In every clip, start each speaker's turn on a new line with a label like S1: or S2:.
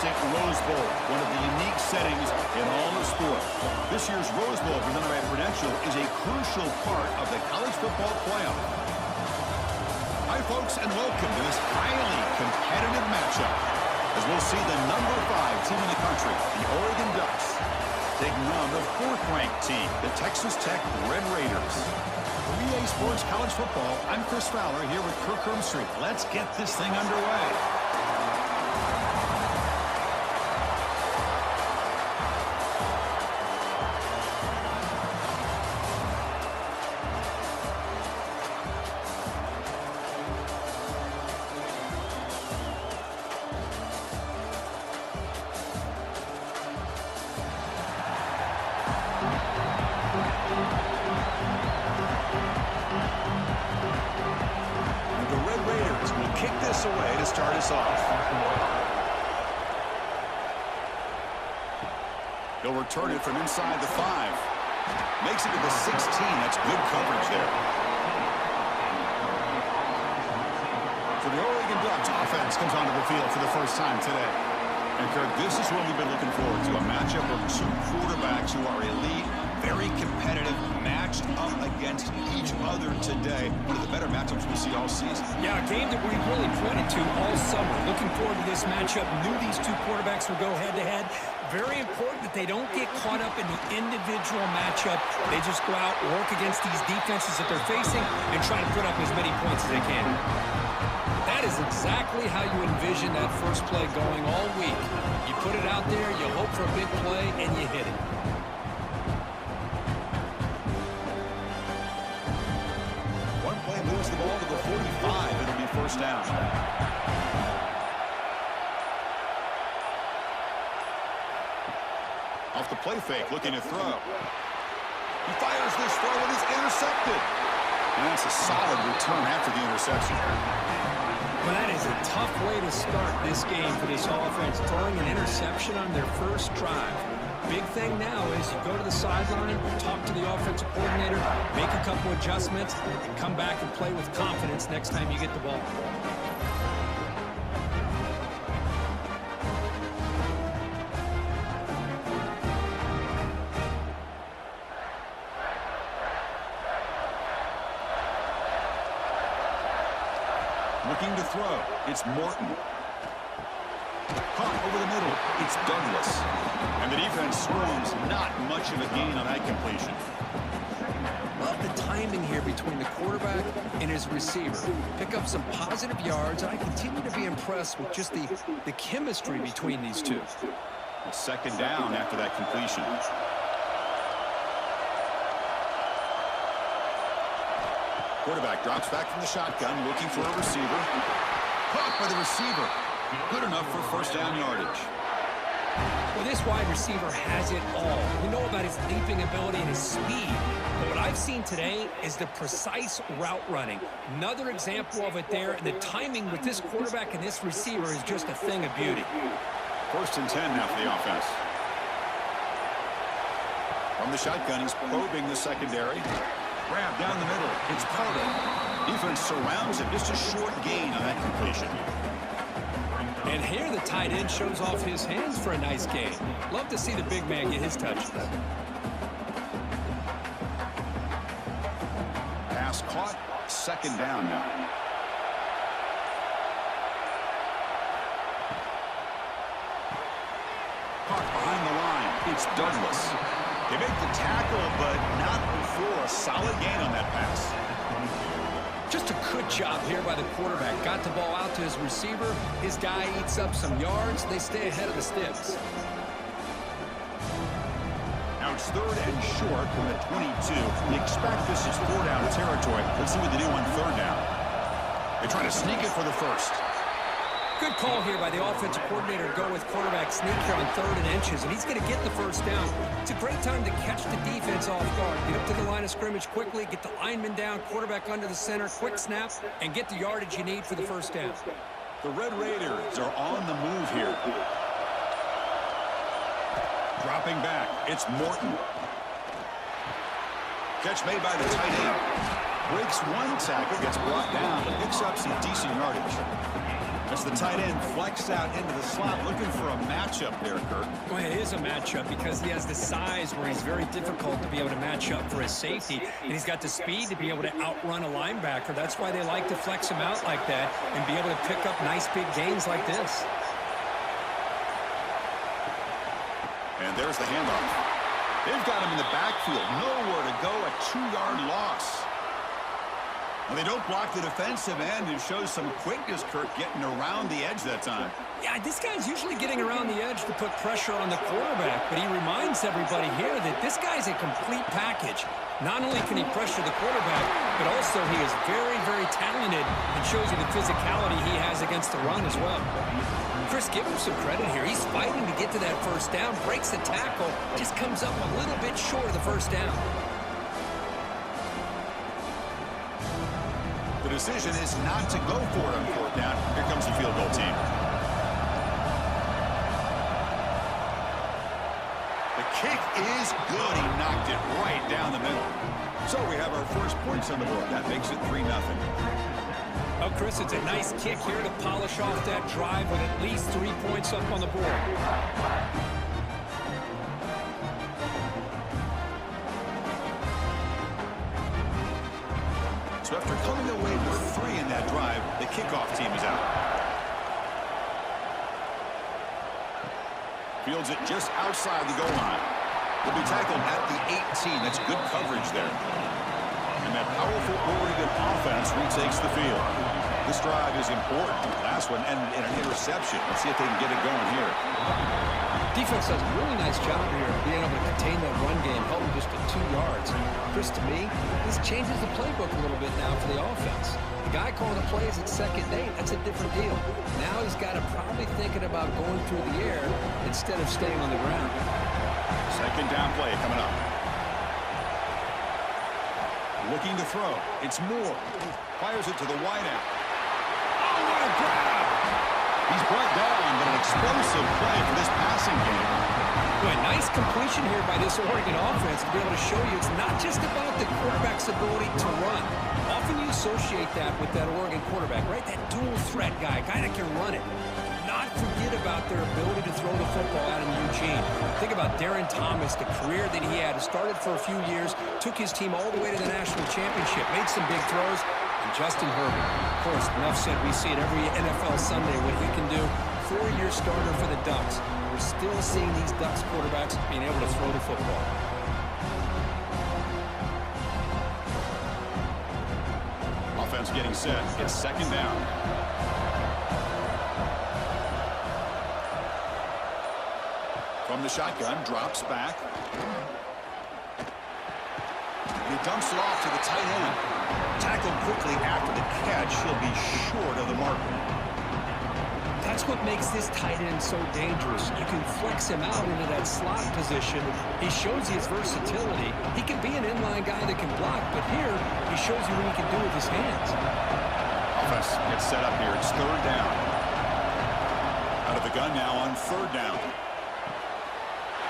S1: classic Rose Bowl, one of the unique settings in all of sport. This year's Rose Bowl, presented by Prudential, is a crucial part of the college football playoff. Hi, folks, and welcome to this highly competitive matchup, as we'll see the number 5 team in the country, the Oregon Ducks, taking on the 4th-ranked team, the Texas Tech Red Raiders. For EA Sports College Football, I'm Chris Fowler here with Kirk Street. Let's get this thing underway. Away to start us off. He'll return it from inside the 5. Makes it to the 16. That's good coverage there. So the Oregon Ducks offense comes onto the field for the first time today. And Kirk, this is what we've been looking forward to, a matchup of 2 quarterbacks who are elite, very competitive, matched up against each other today. One of the better matchups we see all season.
S2: Yeah, a game that we really pointed to all summer. Looking forward to this matchup. Knew these 2 quarterbacks would go head-to-head. Very important that they don't get caught up in the individual matchup. They just go out, work against these defenses that they're facing, and try to put up as many points as they can. That is exactly how you envision that first play going all week. You put it out there, you hope for a big play, and you hit it.
S1: One play moves the ball to the 45. It'll be first down. Off the play fake, looking to throw. He fires this throw and is intercepted. And that's a solid return after the interception.
S2: Well, that is a tough way to start this game for this offense, throwing an interception on their first drive. Big thing now is you go to the sideline, talk to the offensive coordinator, make a couple adjustments, and come back and play with confidence next time you get the ball.
S1: Looking to throw. It's Morton. Caught over the middle. It's Douglas. And the defense swarms. Not much of a gain on that completion.
S2: Love the timing here between the quarterback and his receiver. Pick up some positive yards, and I continue to be impressed with just the chemistry between these 2.
S1: It's second down after that completion. Quarterback drops back from the shotgun, looking for a receiver. Caught by the receiver. Good enough for first down yardage.
S2: Well, this wide receiver has it all. We know about his leaping ability and his speed. But what I've seen today is the precise route running. Another example of it there. And the timing with this quarterback and this receiver is just a thing of beauty.
S1: First and 10 now for the offense. From the shotgun, he's probing the secondary. Grab down the middle. It's Pardo. Defense surrounds him. Just a short gain on that completion.
S2: And here the tight end shows off his hands for a nice gain. Love to see the big man get his touches.
S1: Pass caught. Second down now. Caught behind the line. It's Douglas. They make the tackle, but not before a solid gain on that pass.
S2: Just a good job here by the quarterback. Got the ball out to his receiver. His guy eats up some yards. They stay ahead of the sticks.
S1: Now it's third and short from the 22. We expect this is 4-down territory. Let's see what they do on third down. They try to sneak it for the first.
S2: Good call here by the offensive coordinator to go with quarterback sneak here on 3rd and inches, and he's going to get the first down. It's a great time to catch the defense off guard. Get up to the line of scrimmage quickly, get the lineman down, quarterback under the center, quick snap, and get the yardage you need for the first down.
S1: The Red Raiders are on the move here. Dropping back, it's Morton. Catch made by the tight end. Breaks one tackle, gets brought down, but picks up some decent yardage. As the tight end flexed out into the slot, looking for a matchup there, Kurt.
S2: Well, it is a matchup because he has the size where he's very difficult to be able to match up for his safety, and he's got the speed to be able to outrun a linebacker. That's why they like to flex him out like that and be able to pick up nice big gains like this.
S1: And there's the handoff. They've got him in the backfield. Nowhere to go, a 2-yard loss. Well, they don't block the defensive end and shows some quickness, Kurt, getting around the edge that time.
S2: Yeah, this guy's usually getting around the edge to put pressure on the quarterback, but he reminds everybody here that this guy's a complete package. Not only can he pressure the quarterback, but also he is very, very talented and shows you the physicality he has against the run as well. Chris, give him some credit here. He's fighting to get to that first down, breaks the tackle, just comes up a little bit short of the first down.
S1: The decision is not to go for it on 4th down. Here comes the field goal team. The kick is good. He knocked it right down the middle. So we have our first points on the board. That makes it 3-0.
S2: Oh, Chris, it's a nice kick here to polish off that drive with at least 3 points up on the board.
S1: So after coming away with 3 in that drive, the kickoff team is out. Fields it just outside the goal line. Will be tackled at the 18. That's good coverage there. And that powerful Oregon offense retakes the field. This drive is important. Last one ended in an interception. Let's see if they can get it going here.
S2: Defense does a really nice job here of being able to contain that run game, held him just to 2 yards. Chris, to me, this changes the playbook a little bit now for the offense. The guy calling the plays at 2nd and 8, that's a different deal. Now he's got to probably thinking about going through the air instead of staying on the ground.
S1: 2nd down play coming up. Looking to throw. It's Moore. Fires it to the wideout. Oh, what a grab! He's brought down, but an explosive play for this passing game.
S2: Boy, nice completion here by this Oregon offense to be able to show you it's not just about the quarterback's ability to run. Often you associate that with that Oregon quarterback, right? That dual threat guy that can run it. Not forget about their ability to throw the football out in Eugene. Think about Darren Thomas, the career that he had. Started for a few years, took his team all the way to the national championship, made some big throws. And Justin Herbert, of course, enough said, we see it every NFL Sunday what he can do. 4-year starter for the Ducks. We're still seeing these Ducks quarterbacks being able to throw the football.
S1: Offense getting set. It's 2nd down. From the shotgun, drops back. He dumps it off to the tight end. Tackled quickly after the catch. He'll be short of the marker.
S2: That's what makes this tight end so dangerous. You can flex him out into that slot position. He shows his versatility. He can be an inline guy that can block, but here he shows you what he can do with his hands.
S1: Offense gets set up here. It's 3rd down. Out of the gun now on 3rd down.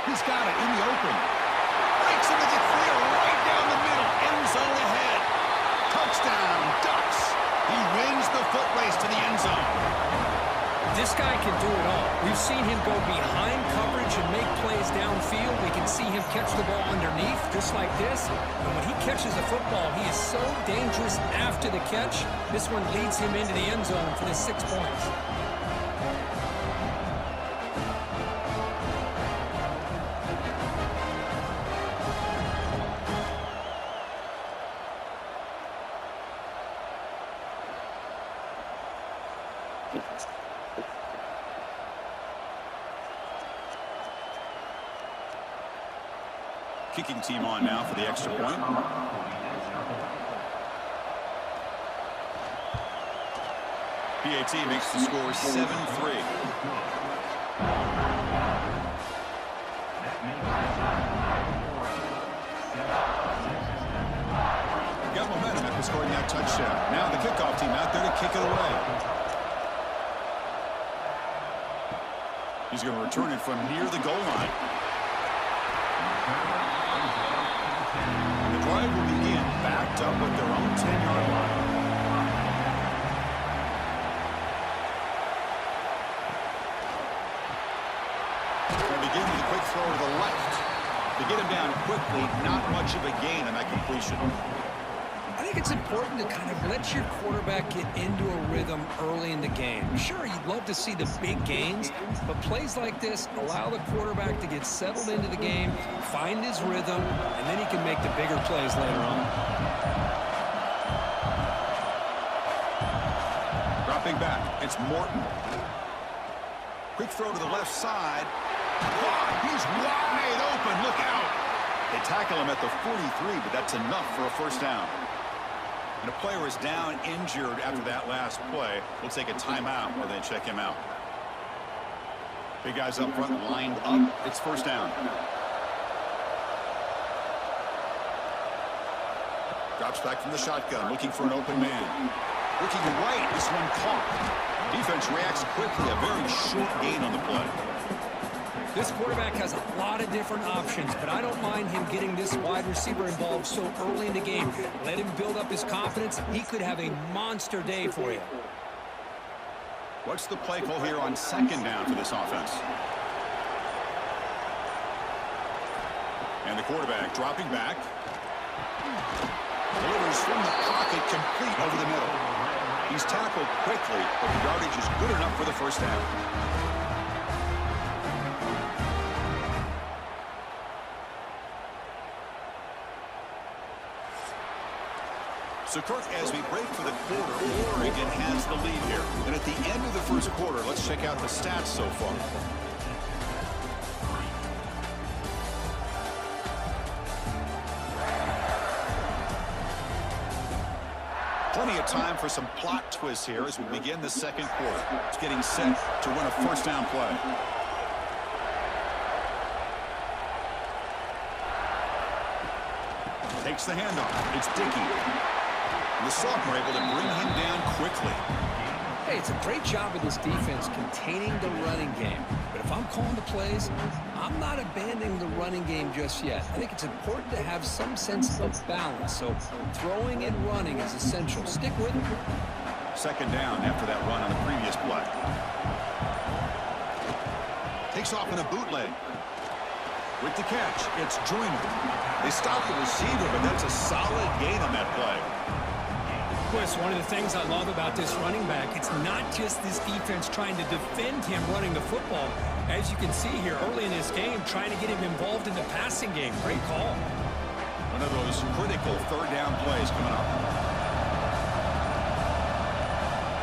S1: He's got it in the open. Breaks into the clear right down the middle. End zone ahead. Touchdown, Ducks. He wins the foot race to the end zone.
S2: This guy can do it all. We've seen him go behind coverage and make plays downfield. We can see him catch the ball underneath, just like this. And when he catches a football, he is so dangerous after the catch. This one leads him into the end zone for the 6 points.
S1: Kicking team on now for the extra point. PAT makes the score 7-3. Got momentum after scoring that touchdown. Now the kickoff team out there to kick it away. He's going to return it from near the goal line. And the drive will begin backed up with their own 10-yard line. begin with a quick throw to the left. To get him down quickly, not much of a gain on that completion.
S2: I think it's important to kind of let your quarterback get into a rhythm early in the game. Sure, you'd love to see the big gains, but plays like this allow the quarterback to get settled into the game, find his rhythm, and then he can make the bigger plays later on.
S1: Dropping back, it's Morton. Quick throw to the left side. He's wide open. Look out. They tackle him at the 43, but that's enough for a first down. And a player is down injured after that last play. We'll take a timeout while they check him out. Big guys up front lined up. It's first down. Drops back from the shotgun, looking for an open man. Looking right, this one caught. Defense reacts quickly, a very short gain on the play.
S2: This quarterback has a lot of different options, but I don't mind him getting this wide receiver involved so early in the game. Let him build up his confidence. He could have a monster day for you.
S1: What's the play call here on second down for this offense? And the quarterback dropping back. Delivers from the pocket, complete over the middle. He's tackled quickly, but the yardage is good enough for the first down. So, Kirk, as we break for the quarter, Oregon has the lead here. And at the end of the first quarter, let's check out the stats so far. Plenty of time for some plot twists here as we begin the second quarter. It's getting set to run a first down play. Takes the handoff. It's Dickey. The sophomore able to bring him down quickly.
S2: Hey, it's a great job of this defense containing the running game. But if I'm calling the plays, I'm not abandoning the running game just yet. I think it's important to have some sense of balance. So throwing and running is essential. Stick with it.
S1: Second down after that run on the previous play. Takes off in a bootleg. With the catch, it's Joyner. They stop the receiver, but that's a solid gain on that play.
S2: Chris, one of the things I love about this running back, it's not just this defense trying to defend him running the football. As you can see here early in this game, trying to get him involved in the passing game. Great call.
S1: One of those critical third down plays coming up.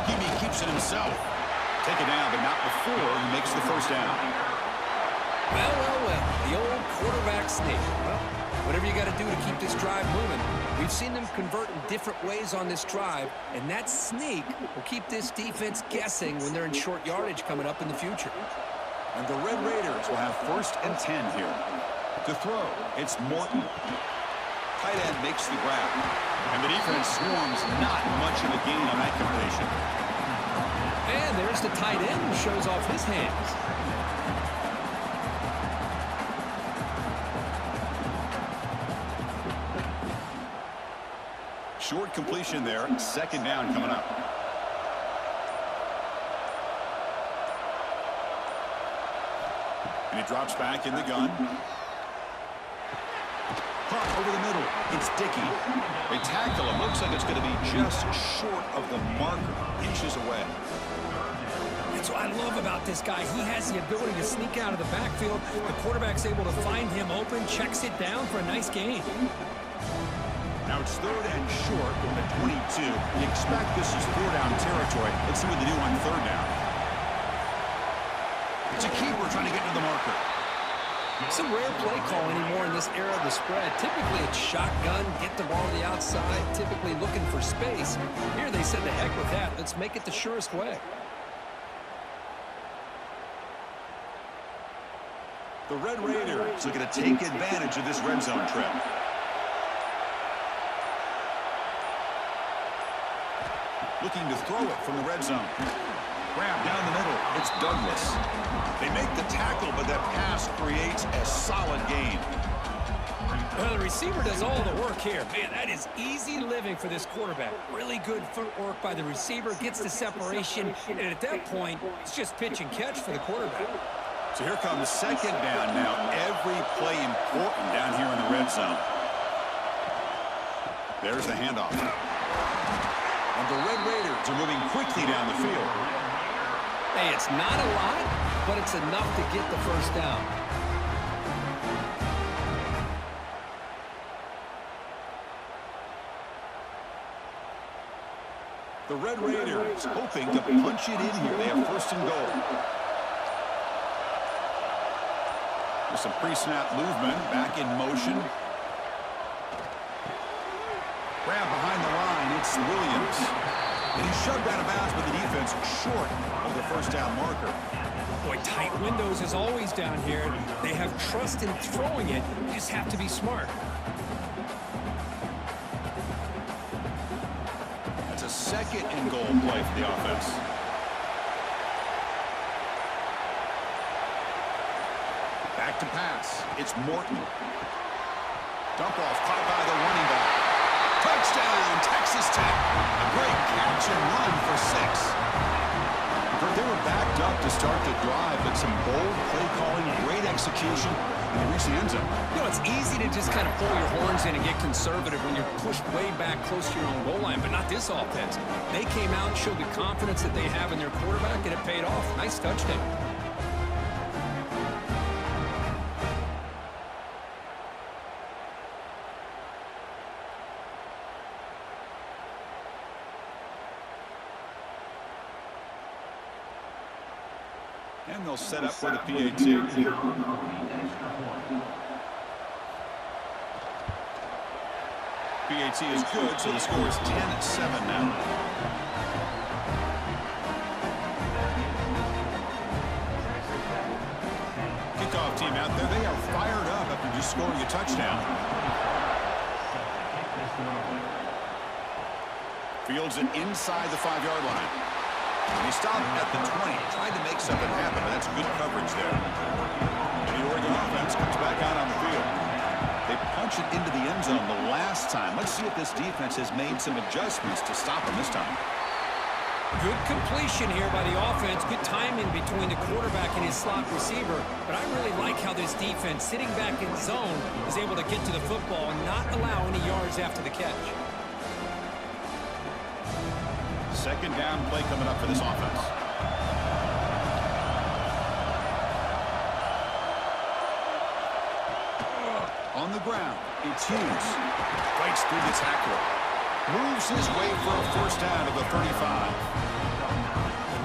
S1: Hebe keeps it himself. Taken down, but not before he makes the first down.
S2: Well. The old quarterback sneak. Well, whatever you got to do to keep this drive moving. We've seen them convert in different ways on this drive, and that sneak will keep this defense guessing when they're in short yardage coming up in the future.
S1: And the Red Raiders will have 1st and 10 here. To throw, it's Morton. Tight end makes the grab. And the defense swarms, not much of a gain on that completion.
S2: And there's the tight end who shows off his hands.
S1: Short completion there. Second down coming up. And he drops back in the gun. Caught over the middle. It's Dickey. They tackle him. Looks like it's going to be just short of the marker. Inches away.
S2: That's what I love about this guy. He has the ability to sneak out of the backfield. The quarterback's able to find him open, checks it down for a nice gain.
S1: Now it's 3rd and short from the 22. You expect this is 4-down territory. Let's see what they do on 3rd down. It's a keeper trying to get to the marker.
S2: It's a rare play call anymore in this era of the spread. Typically it's shotgun, get the ball to the outside, typically looking for space. Here they said, the heck with that. Let's make it the surest way.
S1: The Red Raiders looking to take advantage of this red zone trip. Looking to throw it from the red zone. Grab down the middle. It's Douglas. They make the tackle, but that pass creates a solid gain.
S2: Well, the receiver does all the work here. Man, that is easy living for this quarterback. Really good footwork by the receiver, gets the separation, and at that point, it's just pitch and catch for the quarterback.
S1: So here comes second down now. Every play important down here in the red zone. There's the handoff. And the Red Raiders are moving quickly down the field.
S2: Hey, it's not a lot, but it's enough to get the first down.
S1: The Red Raiders hoping to punch it in here. They have first and goal. With some pre-snap movement, back in motion. Grab behind the line, it's Williams. And he's shoved out of bounds with the defense short of the first down marker.
S2: Boy, tight windows is always down here. They have trust in throwing it. You just have to be smart.
S1: That's a second and goal play for the offense. Back to pass. It's Morton. Dump off caught by the running back. Touchdown, Texas Tech. A great catch and run for 6. They were backed up to start the drive, but some bold play calling, great execution, and they reached the end zone.
S2: You know, it's easy to just kind of pull your horns in and get conservative when you're pushed way back close to your own goal line, but not this offense. They came out and showed the confidence that they have in their quarterback, and it paid off. Nice touchdown.
S1: And they'll set up for the PAT. PAT is good, so the score is 10-7 now. Kickoff team out there. They are fired up after just scoring a touchdown. Fields it inside the 5-yard line. And he stopped at the 20, tried to make something happen, but that's good coverage there. And the Oregon offense comes back out on the field. They punch it into the end zone the last time. Let's see if this defense has made some adjustments to stop them this time.
S2: Good completion here by the offense. Good timing between the quarterback and his slot receiver. But I really like how this defense, sitting back in zone, is able to get to the football and not allow any yards after the catch.
S1: Second down play coming up for this offense. On the ground, it's Hughes. Fights through the tackler. Moves his way for a first down to the 35.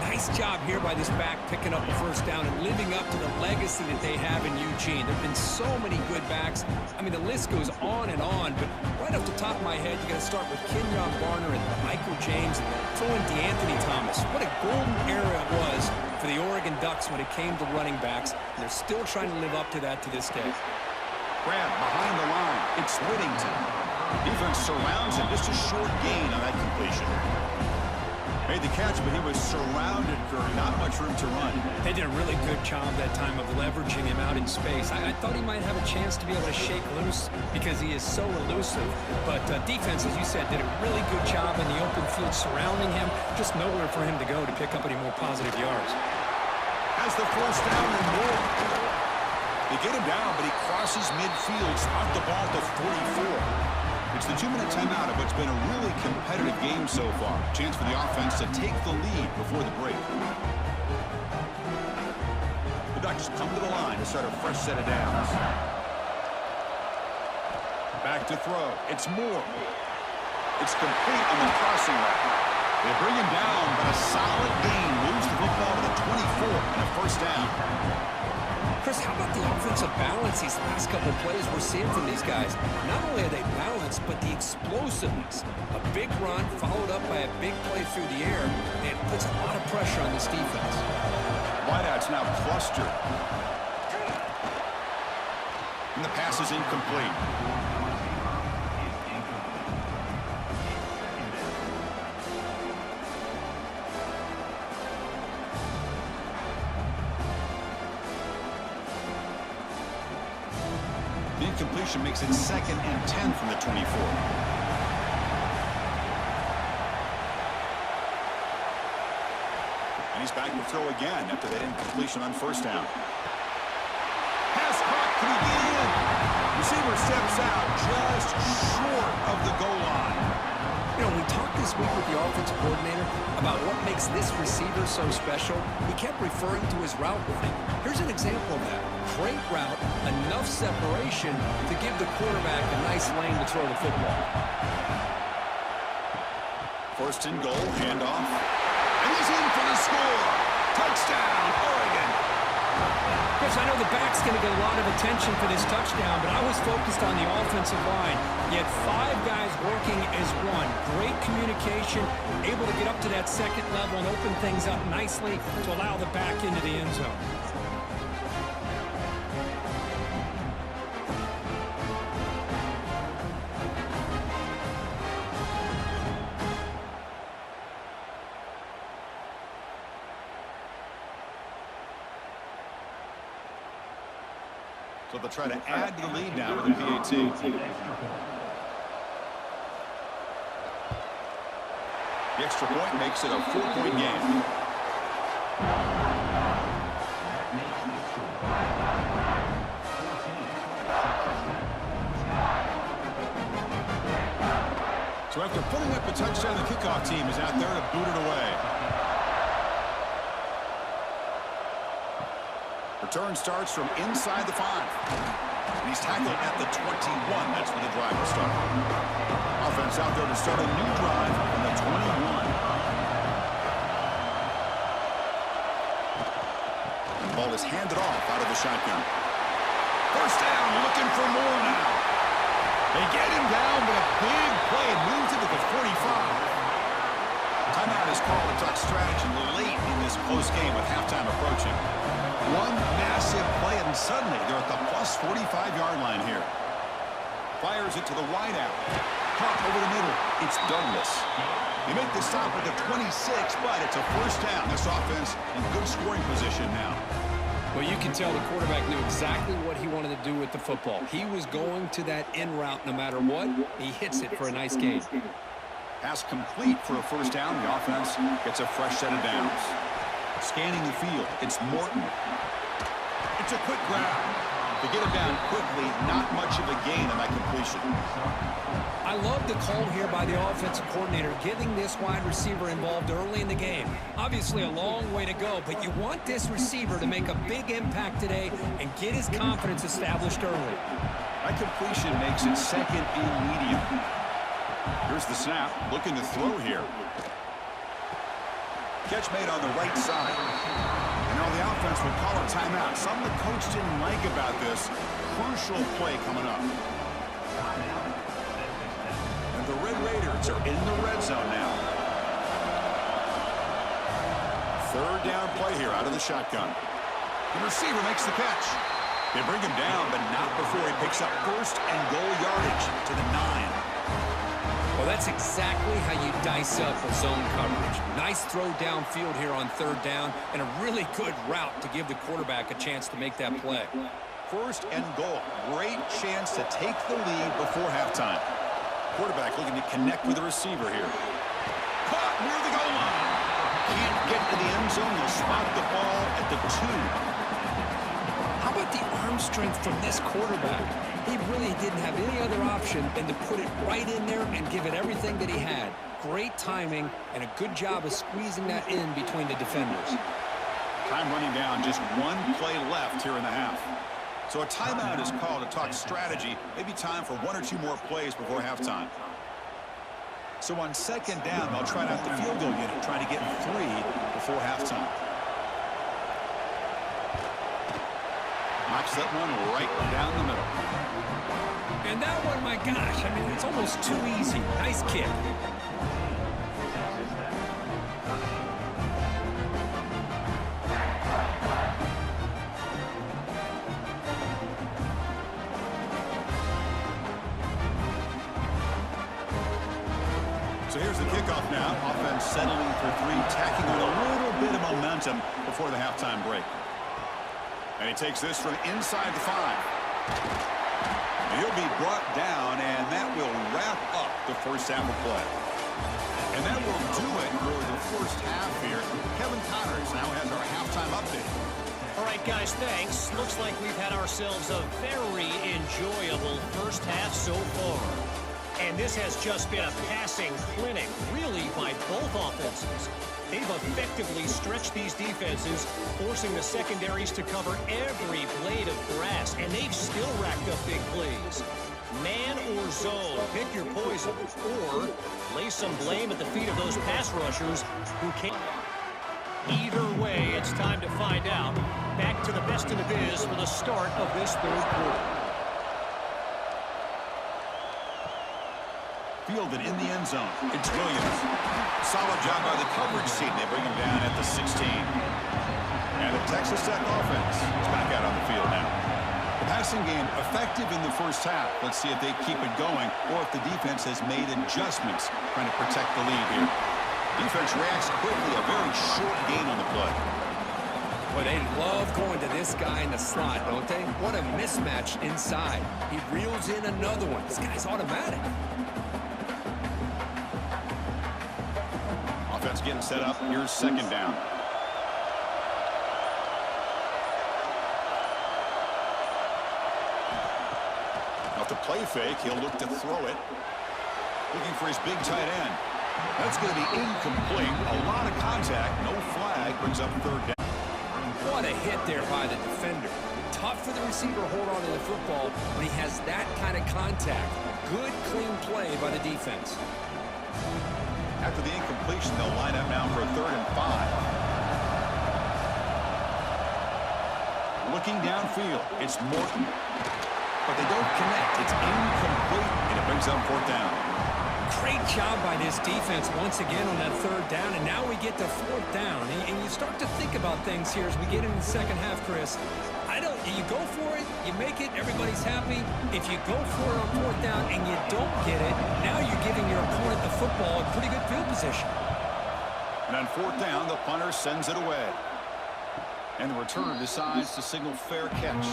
S2: Nice job here by this back picking up a first down and living up to the legacy that they have in Eugene. There have been so many good backs. I mean, the list goes on and on, but right off the top of my head, you got to start with Kenyon Garner and Michael James, throw in DeAnthony Thomas. What a golden era it was for the Oregon Ducks when it came to running backs, and they're still trying to live up to that to this day.
S1: Grab behind the line. It's Whittington. Defense surrounds him. Just a short gain on that completion. Made the catch, but he was surrounded for not much room to run.
S2: They did a really good job that time of leveraging him out in space. I thought he might have a chance to be able to shake loose because he is so elusive. But defense, as you said, did a really good job in the open field surrounding him. Just nowhere for him to go to pick up any more positive yards.
S1: Has the first down and more. They get him down, but he crosses midfield, spot the ball to 44. It's the 2-minute timeout of what's been a really competitive game so far. Chance for the offense to take the lead before the break. The Ducks come to the line to start a fresh set of downs. Back to throw. It's Moore. It's complete on the crossing route. They bring him down, but a solid gain moves the football to the 24 and a first down.
S2: Chris, how about the offensive balance these last couple of plays we're seeing from these guys? Not only are they balanced, but the explosiveness. A big run followed up by a big play through the air, and it puts a lot of pressure on this defense.
S1: Wideouts now clustered. And the pass is incomplete. The incompletion makes it 2nd and 10 from the 24. And he's back to throw again after that incompletion on first down. Can he get in? Receiver steps out just short of the goal line.
S2: You know, we talked this week with the offensive coordinator about what makes this receiver so special. He kept referring to his route running. Here's an example of that. Great route, enough separation to give the quarterback a nice lane to throw the football.
S1: First and goal, handoff. And he's in for the score. Touchdown, Oregon.
S2: Chris, I know the back's going to get a lot of attention for this touchdown, but I was focused on the offensive line. You had 5 guys working as one. Great communication, able to get up to that second level and open things up nicely to allow the back into the end zone.
S1: So they'll try to add to the lead now with a PAT. The extra point makes it a 4-point game. So after putting up a touchdown, the kickoff team is out there to boot it away. Return starts from inside the 5. And he's tackled at the 21. That's where the drive will start. Offense out there to start a new drive from the 21. The ball is handed off out of the shotgun. First down, looking for more now. They get him down, but a big play moves it to the 45. Timeout is called to talk strategy late in this close game with halftime approaching. One massive play, and suddenly they're at the plus 45-yard line here. Fires it to the wideout. Caught over the middle. It's Douglas. They make the stop at the 26, but it's a first down. This offense in good scoring position now.
S2: Well, you can tell the quarterback knew exactly what he wanted to do with the football. He was going to that in route no matter what. He hits it for a nice gain.
S1: Pass complete for a first down. The offense gets a fresh set of downs. Scanning the field, it's Morton. It's a quick grab. To get him down quickly, not much of a gain on that completion.
S2: I love the call here by the offensive coordinator, getting this wide receiver involved early in the game. Obviously a long way to go, but you want this receiver to make a big impact today and get his confidence established early.
S1: That completion makes it second and medium. Here's the snap, looking to throw here. Catch made on the right side. You know, the offense will call a timeout. Something the coach didn't like about this. Crucial play coming up. And the Red Raiders are in the red zone now. Third down play here out of the shotgun. The receiver makes the catch. They bring him down, but not before he picks up first and goal yardage to the 9.
S2: Well, that's exactly how you dice up a zone coverage. Nice throw downfield here on third down, and a really good route to give the quarterback a chance to make that play.
S1: First and goal. Great chance to take the lead before halftime. Quarterback looking to connect with the receiver here. Caught near the goal line. Can't get to the end zone. They'll spot the ball at the 2.
S2: How about the arm strength from this quarterback? He really didn't have any other option than to put it right in there and give it everything that he had. Great timing and a good job of squeezing that in between the defenders.
S1: Time running down, just one play left here in the half. So a timeout is called to talk strategy. Maybe time for 1 or 2 more plays before halftime. So on second down, they'll try out the field goal unit, trying to get 3 before halftime. Knocks that one right down the middle.
S2: And that one, my gosh, I mean, it's almost too easy. Nice kick.
S1: So here's the kickoff now. Offense settling for 3, tacking on a little bit of momentum before the halftime break. And he takes this from inside the 5. He'll be brought down, and that will wrap up the first half of play. And that will do it for the first half here. Kevin Qtrs now has our halftime update.
S3: All right, guys, thanks. Looks like we've had ourselves a very enjoyable first half so far. And this has just been a passing clinic, really, by both offenses. They've effectively stretched these defenses, forcing the secondaries to cover every blade of grass, and they've still racked up big plays. Man or zone, pick your poison, or lay some blame at the feet of those pass rushers who can't. Either way, it's time to find out. Back to the best in the biz for the start of this third quarter.
S1: Fielded in the end zone. It's Williams. Solid job by the coverage team. They bring him down at the 16. And the Texas Tech offense is back out on the field now. The passing game effective in the first half. Let's see if they keep it going or if the defense has made adjustments trying to protect the lead here. Defense reacts quickly. A very short gain on the play.
S4: Well, they love going to this guy in the slot, don't they? What a mismatch inside. He reels in another one. This guy's automatic.
S1: Offense getting set up. Here's second down. Off the play fake, he'll look to throw it. Looking for his big tight end. That's going to be incomplete. A lot of contact. No flag. Brings up third down.
S4: What a hit there by the defender. Tough for the receiver to hold on to the football when he has that kind of contact. Good, clean play by the defense.
S1: After the incompletion, they'll line up now for a 3rd and 5. Looking downfield, it's Morton. But they don't connect. It's incomplete, and it brings up 4th down.
S2: Great job by this defense once again on that 3rd down, and now we get to 4th down. And you start to think about things here as we get into the second half, Chris. You go for it, you make it, everybody's happy. If you go for it on 4th down and you don't get it, now you're giving your opponent the football in pretty good field position.
S1: And on 4th down, the punter sends it away. And the return decides to signal fair catch.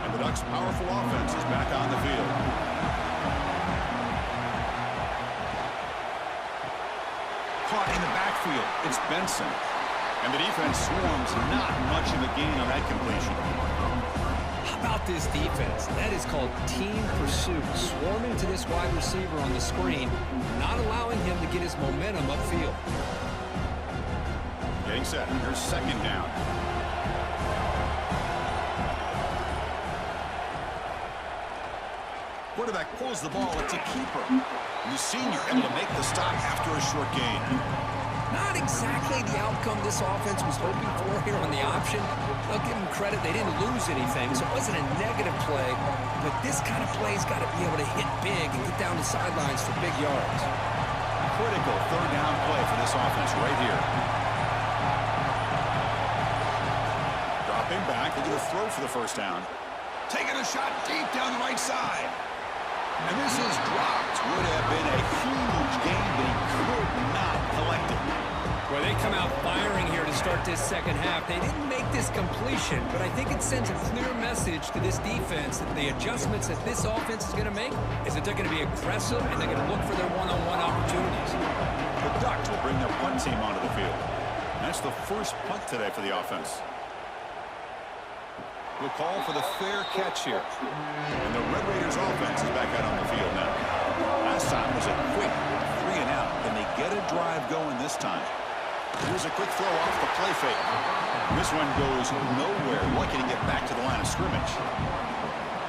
S1: And the Ducks' powerful offense is back on the field. Caught in the backfield, it's Benson. And the defense swarms, not much of a gain on that completion.
S4: How about this defense? That is called team pursuit. Swarming to this wide receiver on the screen, not allowing him to get his momentum upfield.
S1: Getting set. Here's second down. Quarterback pulls the ball. It's a keeper. The senior able to make the stop after a short gain.
S4: Not exactly the outcome this offense was hoping for here on the option. I'll give them credit. They didn't lose anything, so it wasn't a negative play. But this kind of play's got to be able to hit big and get down the sidelines for big yards.
S1: Critical 3rd down play for this offense right here. Dropping back. They're going to throw for the 1st down. Taking a shot deep down the right side. And this is dropped. Would have been a huge gain, but he could not collect it.
S2: Well, they come out firing here to start this second half. They didn't make this completion, but I think it sends a clear message to this defense that the adjustments that this offense is going to make is that they're going to be aggressive and they're going to look for their one-on-one opportunities.
S1: The Ducks will bring their punt team onto the field. That's the first punt today for the offense. We'll call for the fair catch here. And the Red Raiders offense is back out on the field now. Last time was a quick 3 and out. Can they get a drive going this time? Here's a quick throw off the play fake. This one goes nowhere. Lucky to get back to the line of scrimmage.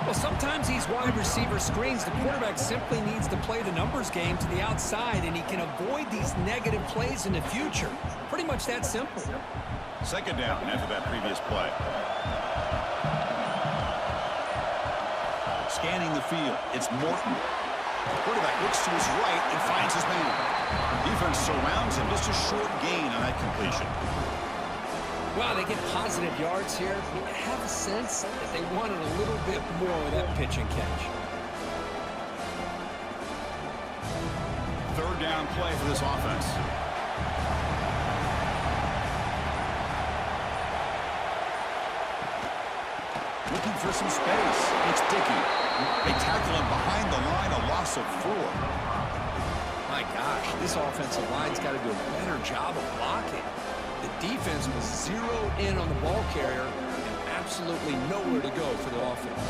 S2: Well, sometimes these wide receiver screens, the quarterback simply needs to play the numbers game to the outside, and he can avoid these negative plays in the future. Pretty much that simple.
S1: Second down after that previous play. Scanning the field, it's Morton. The quarterback looks to his right and finds his man. Defense surrounds him. Just a short gain on that completion.
S4: Wow, they get positive yards here. You have a sense that they wanted a little bit more of that pitch and catch.
S1: 3rd down play for this offense. Looking for some space. It's Dickey. They tackle him behind the line, a loss of 4.
S4: My gosh, this offensive line's got to do a better job of blocking. The defense was zeroed in on the ball carrier and absolutely nowhere to go for the offense.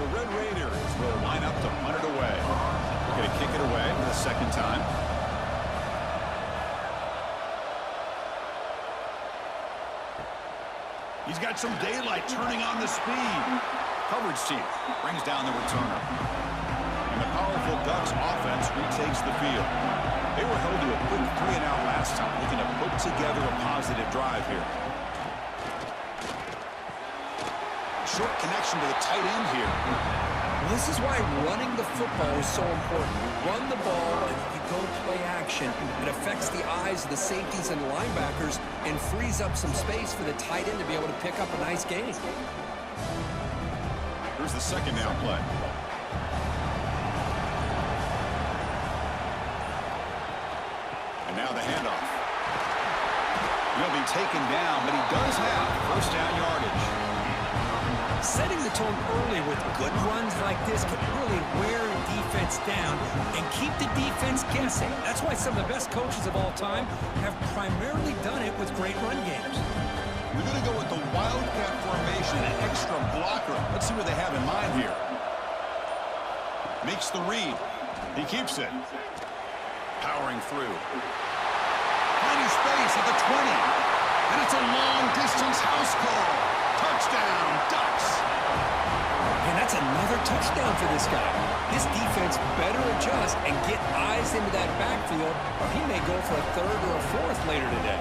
S1: The Red Raiders will line up to punt it away. They're going to kick it away for the second time. He's got some daylight turning on the speed. Coverage team brings down the returner. And the powerful Ducks offense retakes the field. They were held to a quick 3-and-out last time, looking to put together a positive drive here. Short connection to the tight end here.
S4: Well, this is why running the football is so important. You run the ball and you go play action. It affects the eyes of the safeties and linebackers and frees up some space for the tight end to be able to pick up a nice gain.
S1: Here's the second down play. And now the handoff. He'll be taken down, but he does have first down yardage.
S2: Setting the tone early with good runs like this can really wear a defense down and keep the defense guessing. That's why some of the best coaches of all time have primarily done it with great run games.
S1: We're going to go with the wildcat formation, an extra blocker. Let's see what they have in mind here. Makes the read. He keeps it. Powering through. Finding space at the 20. And it's a long-distance house call. Touchdown, Ducks.
S4: And that's another touchdown for this guy. This defense better adjust and get eyes into that backfield, or he may go for a third or a fourth later today.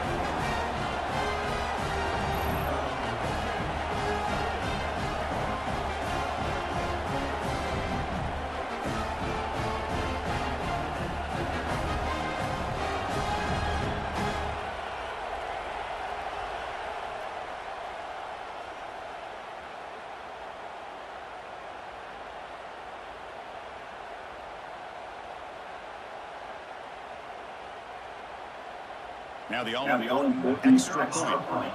S1: Now the all-important extra point.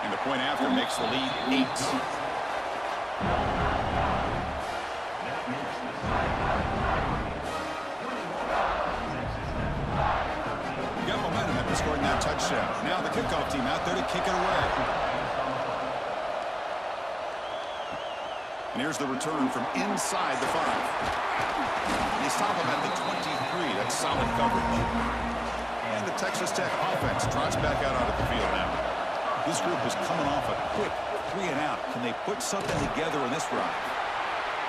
S1: And the point after makes the lead 8. You got momentum after scoring that touchdown. Now the kickoff team out there to kick it away. And here's the return from inside the 5. They stop him at the 23. That's solid coverage. And the Texas Tech offense trots back out onto the field now. This group is coming off a quick 3-and-out. Can they put something together in this drive?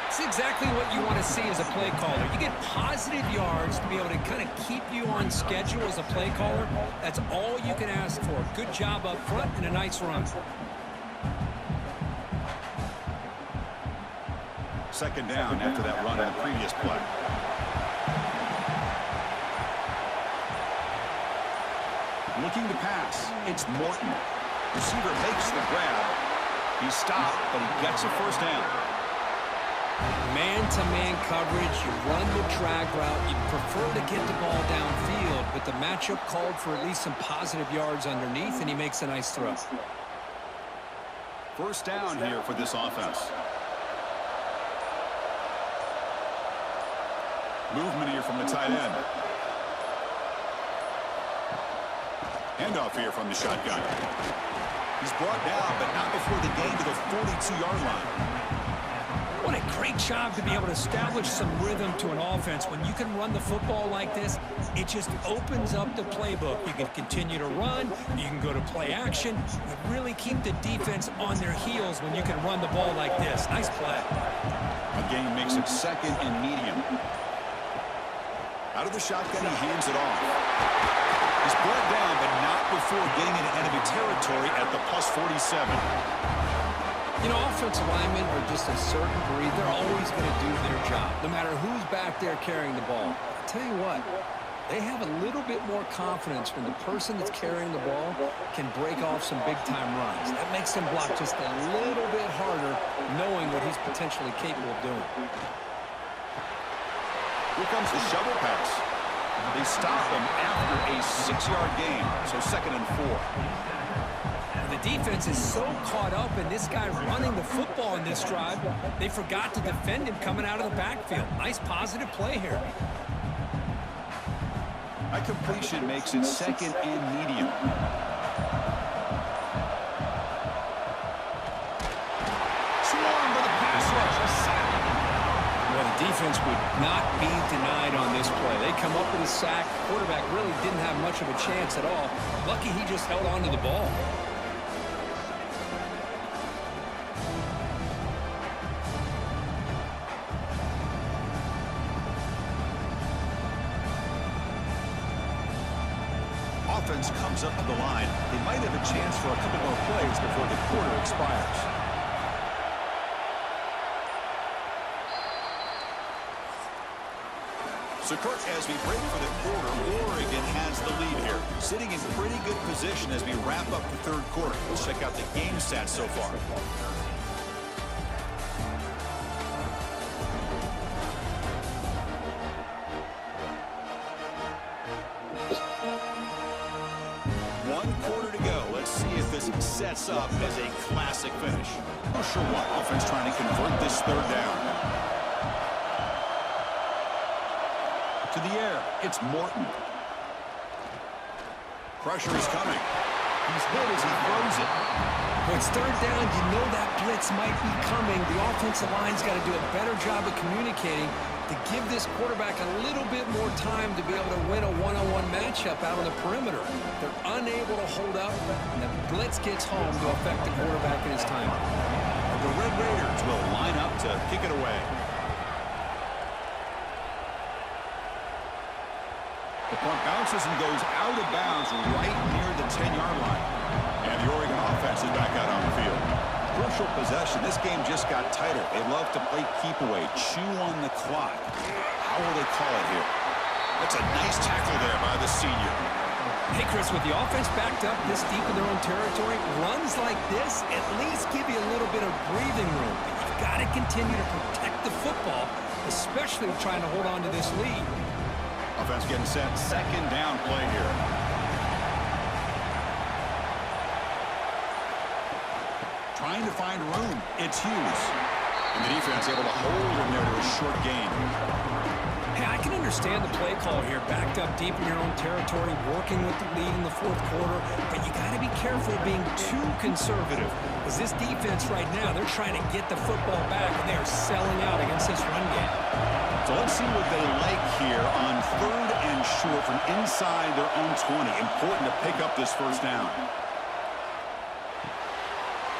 S2: It's exactly what you want to see as a play caller. You get positive yards to be able to kind of keep you on schedule as a play caller. That's all you can ask for. Good job up front and a nice run.
S1: Second down after that run in the previous play. Looking to pass. It's Morton. Receiver makes the grab. He's stopped, but he gets a first down.
S4: Man-to-man coverage, you run the drag route, you prefer to get the ball downfield, but the matchup called for at least some positive yards underneath, and he makes a nice throw.
S1: First down here for this offense. Movement here from the tight end. Handoff here from the shotgun. He's brought down, but not before the gain to the 42-yard line.
S2: What a great job to be able to establish some rhythm to an offense. When you can run the football like this, it just opens up the playbook. You can continue to run. You can go to play action. You really keep the defense on their heels when you can run the ball like this. Nice play.
S1: A gain makes it second and medium. Out of the shotgun, he hands it off. He's brought down, but not before getting into enemy territory at the +47.
S4: You know, offensive linemen are just a certain breed. They're always going to do their job, no matter who's back there carrying the ball. I'll tell you what, they have a little bit more confidence when the person that's carrying the ball can break off some big-time runs. That makes them block just a little bit harder, knowing what he's potentially capable of doing.
S1: Here comes the shovel pass. They stop him after a 6-yard gain, so second and 4.
S2: The defense is so caught up in this guy running the football in this drive, they forgot to defend him coming out of the backfield. Nice positive play here.
S1: A completion makes it second and medium. Swarmed by the pass rush. A sack.
S4: Well, the defense would not be denied on this play. They come up with a sack. Quarterback really didn't have much of a chance at all. Lucky he just held on to the ball.
S1: Offense comes up to the line. They might have a chance for a couple more plays before the quarter expires. So, Kirk, as we break for the quarter, Oregon has the lead here, sitting in pretty good position as we wrap up the third quarter. Let's check out the game stats so far. Sets up as a classic finish. Not sure what offense trying to convert this third down. To the air, it's Morton. Pressure is coming. He's hit as he throws it.
S4: When it's third down, you know that blitz might be coming. The offensive line's got to do a better job of communicating to give this quarterback a little bit more time to be able to win a one-on-one matchup out on the perimeter. They're unable to hold up, and the blitz gets home to affect the quarterback in his time.
S1: The Red Raiders will line up to kick it away. The punt bounces and goes out of bounds right near the 10-yard line. And the Oregon offense is back out on the field. Crucial possession. This game just got tighter. They love to play keep away, chew on the clock. How will they call it here? That's a nice tackle there by the senior.
S4: Hey, Chris, with the offense backed up this deep in their own territory, runs like this at least give you a little bit of breathing room. But you've got to continue to protect the football, especially trying to hold on to this lead.
S1: Offense getting set. Second down play here. Trying to find room. It's Hughes. And the defense able to hold him there to a short gain.
S4: Hey, I can understand the play call here. Backed up deep in your own territory, working with the lead in the fourth quarter. But you got to be careful being too conservative. Because this defense right now, they're trying to get the football back, and they are selling out against this run game.
S1: So let's see what they like here on third and short from inside their own 20. Important to pick up this first down.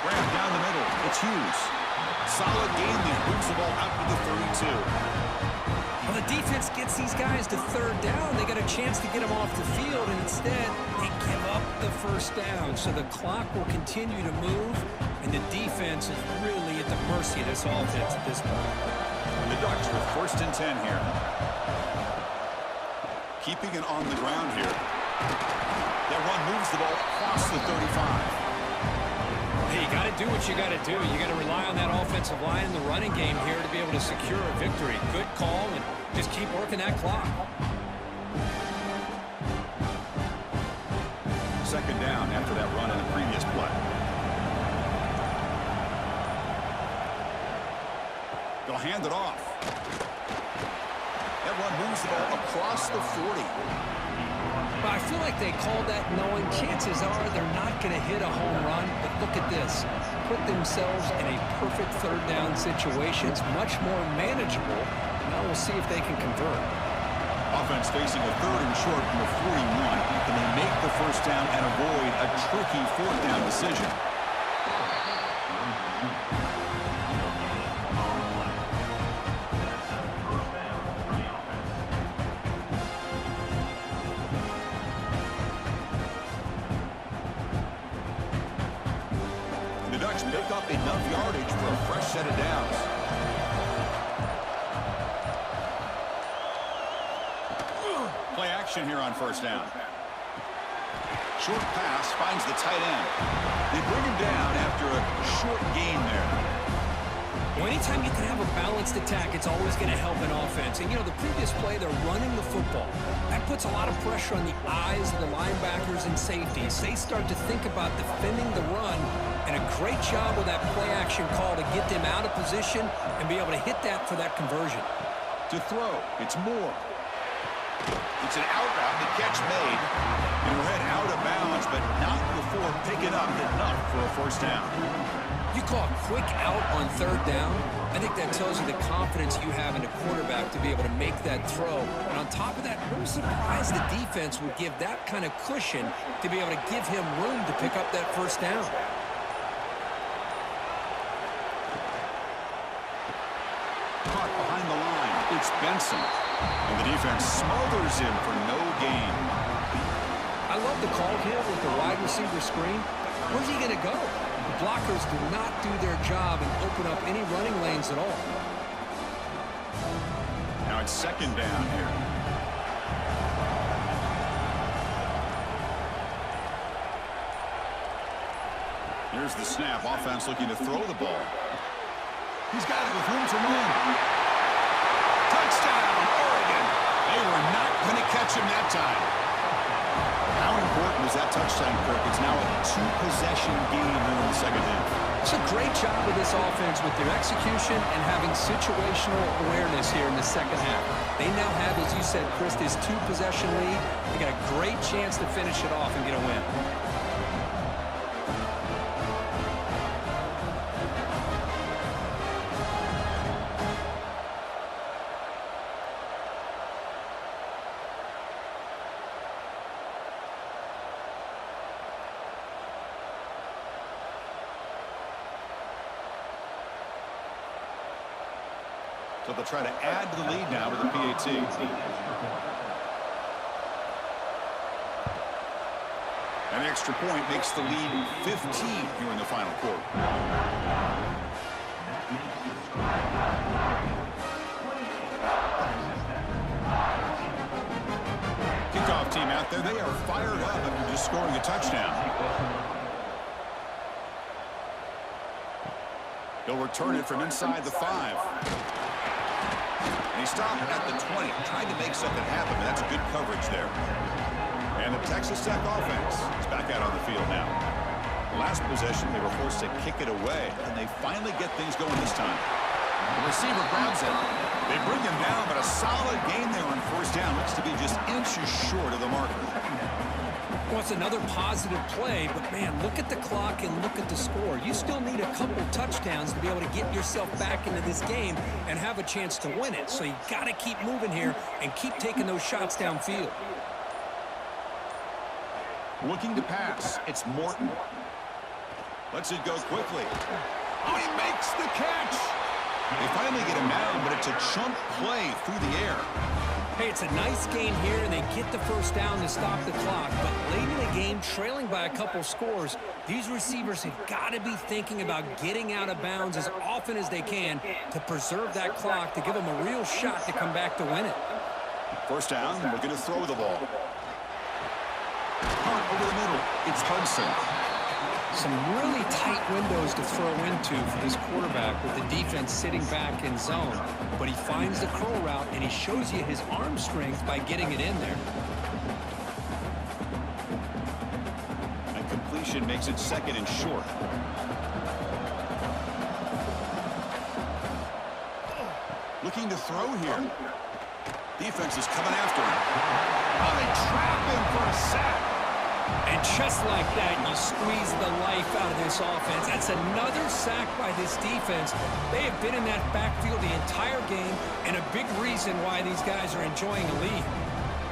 S1: Grab down the middle. It's Hughes. Solid gain there. Moves the ball out to the 32.
S4: Well, the defense gets these guys to third down. They got a chance to get them off the field, and instead they give up the first down. So the clock will continue to move, and the defense is really at the mercy of this offense at this point.
S1: The Ducks with first and 10 here. Keeping it on the ground here. That run moves the ball across the 35.
S4: Hey, you got to do what you got to do. You got to rely on that offensive line in the running game here to be able to secure a victory. Good call, and just keep working that clock.
S1: Second down after that run in the previous play. They'll hand it off. That run moves the ball across the 40.
S4: But I feel like they called that knowing chances are they're not going to hit a home run. But look at this. Put themselves in a perfect third down situation. It's much more manageable. Now we'll see if they can convert.
S1: Offense facing a third and short from the 41. Can they make the first down and avoid a tricky fourth down decision? Pick up enough yardage for a fresh set of downs. Play action here on first down. Short pass finds the tight end. They bring him down after a short gain there.
S4: Well, anytime you can have a balanced attack, it's always going to help an offense. And, you know, the previous play, they're running the football. That puts a lot of pressure on the eyes of the linebackers and safeties. They start to think about defending the run, and a great job with that play-action call to get them out of position and be able to hit that for that conversion.
S1: To throw, it's Moore. It's an out route. The catch made. And we're head out of bounds, but not before picking up enough for a first down.
S4: You call a quick out on third down. I think that tells you the confidence you have in a quarterback to be able to make that throw. And on top of that, I'm surprised the defense would give that kind of cushion to be able to give him room to pick up that first down.
S1: Caught behind the line. It's Benson. And the defense smothers him for no gain.
S4: I love the call here with the wide receiver screen. Where's he going to go? The blockers do not do their job and open up any running lanes at all.
S1: Now it's second down here. Here's the snap. Offense looking to throw the ball. He's got it with room to run. Touchdown, Oregon. They were not going to catch him that time. How important is that touchdown, Kirk? It's now a two-possession game here in the second half.
S4: It's a great job of this offense with their execution and having situational awareness here in the second half. They now have, as you said, Chris, this two-possession lead. They got a great chance to finish it off and get a win.
S1: So they'll try to add to the lead now with the PAT. An extra point makes the lead 15 here in the final quarter. Kickoff team out there. They are fired up after just scoring a touchdown. He'll return it from inside the 5. And he stopped at the 20, trying to make something happen, but that's good coverage there. And the Texas Tech offense is back out on the field now. Last possession, they were forced to kick it away, and they finally get things going this time. The receiver grabs it. They bring him down, but a solid gain there on first down. Looks to be just inches short of the marker.
S4: Well, it's another positive play, but, man, look at the clock and look at the score. You still need a couple touchdowns to be able to get yourself back into this game and have a chance to win it. So you got to keep moving here and keep taking those shots downfield.
S1: Looking to pass. It's Morton. Lets it go quickly. Oh, he makes the catch. They finally get him down, but it's a chunk play through the air.
S4: Hey, it's a nice gain here, and they get the first down to stop the clock. But late in the game, trailing by a couple scores, these receivers have got to be thinking about getting out of bounds as often as they can to preserve that clock, to give them a real shot to come back to win it.
S1: First down, we're going to throw the ball. Caught over the middle. It's Hudson.
S4: Some really tight windows to throw into for this quarterback with the defense sitting back in zone. But he finds the curl route, and he shows you his arm strength by getting it in there.
S1: And completion makes it second and short. Looking to throw here. Defense is coming after him. Oh, they trap him for a sack.
S4: And just like that, you squeeze the life out of this offense. That's another sack by this defense. They have been in that backfield the entire game, and a big reason why these guys are enjoying a lead.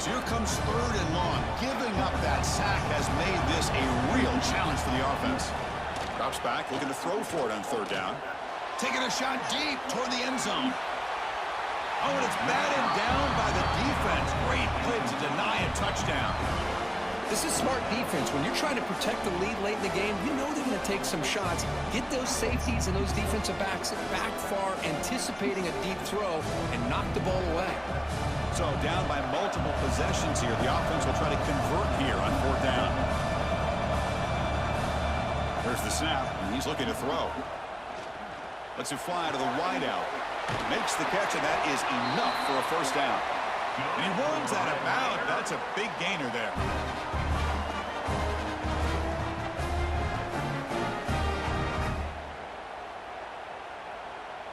S1: So here comes third and long. Giving up that sack has made this a real challenge for the offense. Drops back, looking to throw for it on third down. Taking a shot deep toward the end zone. Oh, and it's batted down by the defense. Great play to deny a touchdown.
S4: This is smart defense. When you're trying to protect the lead late in the game, you know they're going to take some shots. Get those safeties and those defensive backs back far, anticipating a deep throw, and knock the ball away.
S1: So down by multiple possessions here. The offense will try to convert here on fourth down. There's the snap, and he's looking to throw. Lets it fly to the wideout. Makes the catch, and that is enough for a first down. And he runs out of bounds. That's a big gainer there.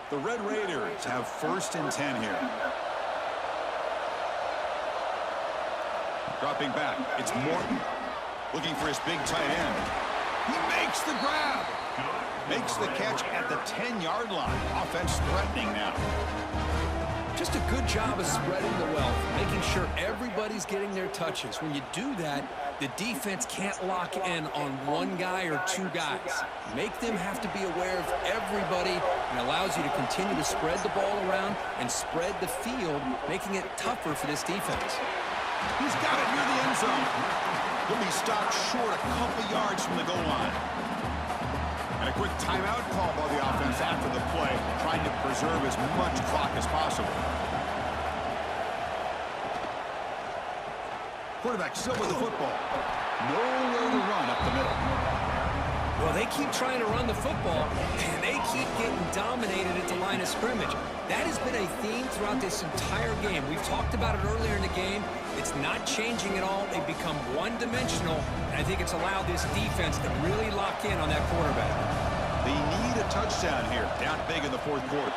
S1: The Red Raiders have first and 10 here. Dropping back, it's Morton. Looking for his big tight end. He makes the grab. Makes the catch at the 10-yard line. Offense threatening now.
S4: Just a good job of spreading the wealth, making sure everybody's getting their touches. When you do that, the defense can't lock in on one guy or two guys. Make them have to be aware of everybody, and allows you to continue to spread the ball around and spread the field, making it tougher for this defense.
S1: He's got it near the end zone. He'll be stopped short a couple yards from the goal line. And a quick timeout call by the offense after the play, trying to preserve as much clock as possible. Quarterback still with the football. Nowhere to run up the middle.
S4: Well, they keep trying to run the football, and they keep getting dominated at the line of scrimmage. That has been a theme throughout this entire game. We've talked about it earlier in the game. It's not changing at all. They've become one-dimensional, and I think it's allowed this defense to really lock in on that quarterback.
S1: They need a touchdown here, down big in the fourth quarter.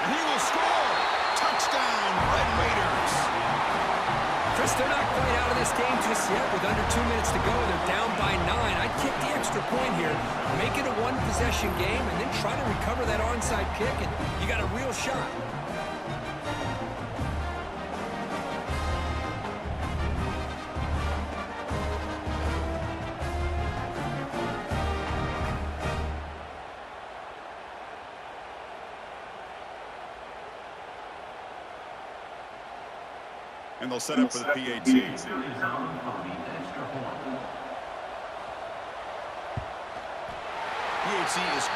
S1: And he will score! Touchdown, Red Raiders!
S4: Chris, they're not quite out of this game just yet. With under 2 minutes to go, they're down by 9. I'd kick the extra point here, make it a one-possession game, and then try to recover that onside kick, and you got a real shot.
S1: And they'll set up for the PAT. PAT is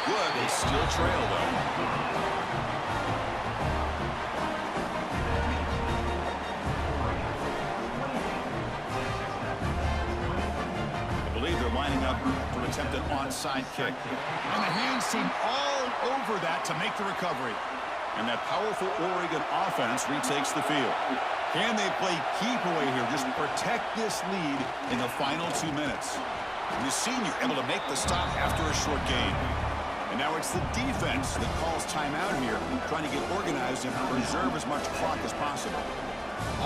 S1: good. They still trail, though. I believe they're lining up to attempt an onside kick. And the hands seem all over that to make the recovery. And that powerful Oregon offense retakes the field. Can they play keep away here? Just protect this lead in the final 2 minutes. And the senior able to make the stop after a short gain. And now it's the defense that calls timeout here, trying to get organized and preserve as much clock as possible.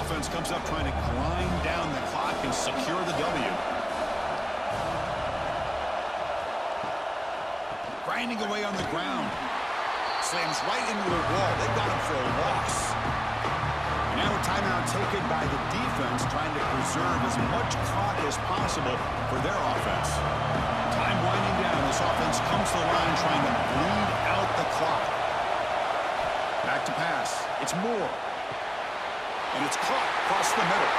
S1: Offense comes up trying to grind down the clock and secure the W. Grinding away on the ground. Slams right into the wall. They got him for a loss. And now a timeout taken by the defense, trying to preserve as much clock as possible for their offense. Time winding down. This offense comes to the line trying to bleed out the clock. Back to pass. It's Moore. And it's caught across the middle.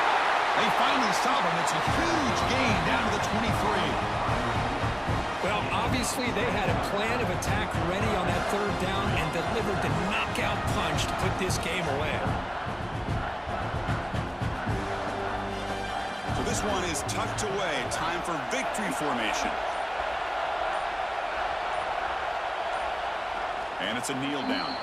S1: They finally stop him. It's a huge gain down to the 23.
S2: Well, obviously they had a plan of attack ready on that third down and delivered the knockout punch to put this game away.
S1: So this one is tucked away. Time for victory formation. And it's a kneel down.